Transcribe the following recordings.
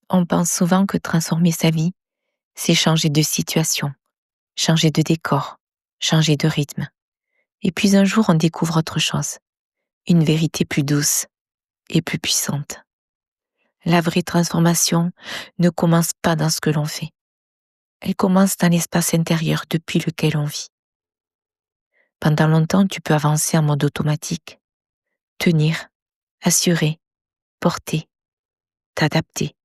On pense souvent que transformer sa vie, c'est changer de situation, changer de décor, changer de rythme. Et puis un jour, on découvre autre chose, une vérité plus douce et plus puissante. La vraie transformation ne commence pas dans ce que l'on fait. Elle commence dans l'espace intérieur depuis lequel on vit. Pendant longtemps, tu peux avancer en mode automatique, tenir, assurer, porter, t'adapter.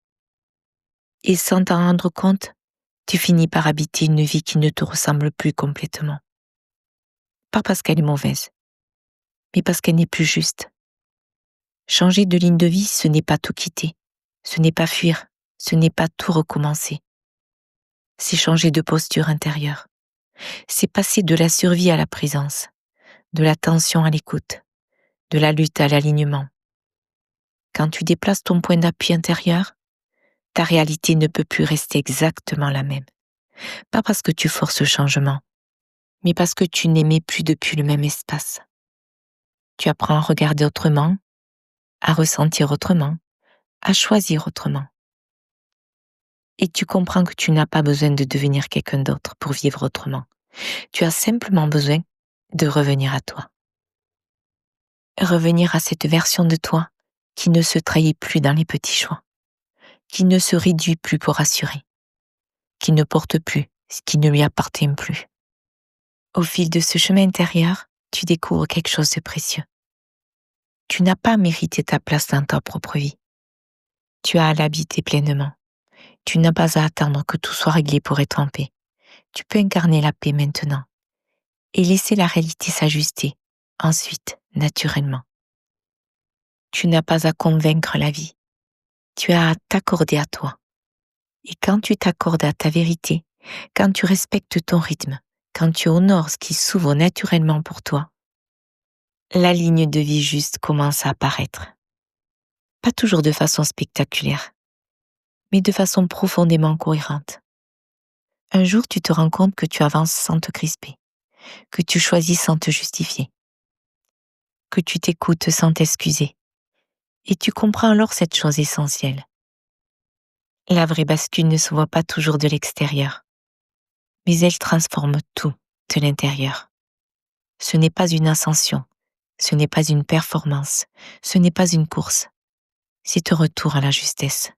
Et sans t'en rendre compte, tu finis par habiter une vie qui ne te ressemble plus complètement. Pas parce qu'elle est mauvaise, mais parce qu'elle n'est plus juste. Changer de ligne de vie, ce n'est pas tout quitter, ce n'est pas fuir, ce n'est pas tout recommencer. C'est changer de posture intérieure. C'est passer de la survie à la présence, de la tension à l'écoute, de la lutte à l'alignement. Quand tu déplaces ton point d'appui intérieur, ta réalité ne peut plus rester exactement la même. Pas parce que tu forces le changement, mais parce que tu n'aimais plus depuis le même espace. Tu apprends à regarder autrement, à ressentir autrement, à choisir autrement. Et tu comprends que tu n'as pas besoin de devenir quelqu'un d'autre pour vivre autrement. Tu as simplement besoin de revenir à toi. Revenir à cette version de toi qui ne se trahit plus dans les petits choix, qui ne se réduit plus pour assurer, qui ne porte plus ce qui ne lui appartient plus. Au fil de ce chemin intérieur, tu découvres quelque chose de précieux. Tu n'as pas mérité ta place dans ta propre vie. Tu as à l'habiter pleinement. Tu n'as pas à attendre que tout soit réglé pour être en paix. Tu peux incarner la paix maintenant et laisser la réalité s'ajuster, ensuite, naturellement. Tu n'as pas à convaincre la vie. Tu as à t'accorder à toi. Et quand tu t'accordes à ta vérité, quand tu respectes ton rythme, quand tu honores ce qui s'ouvre naturellement pour toi, la ligne de vie juste commence à apparaître. Pas toujours de façon spectaculaire, mais de façon profondément cohérente. Un jour, tu te rends compte que tu avances sans te crisper, que tu choisis sans te justifier, que tu t'écoutes sans t'excuser. Et tu comprends alors cette chose essentielle. La vraie bascule ne se voit pas toujours de l'extérieur, mais elle transforme tout de l'intérieur. Ce n'est pas une ascension, ce n'est pas une performance, ce n'est pas une course, c'est un retour à la justesse.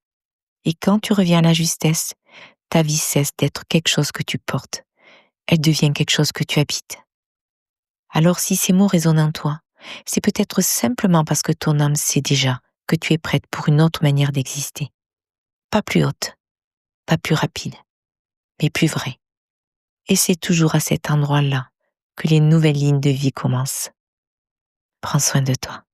Et quand tu reviens à la justesse, ta vie cesse d'être quelque chose que tu portes, elle devient quelque chose que tu habites. Alors si ces mots résonnent en toi, c'est peut-être simplement parce que ton âme sait déjà que tu es prête pour une autre manière d'exister. Pas plus haute, pas plus rapide, mais plus vraie. Et c'est toujours à cet endroit-là que les nouvelles lignes de vie commencent. Prends soin de toi.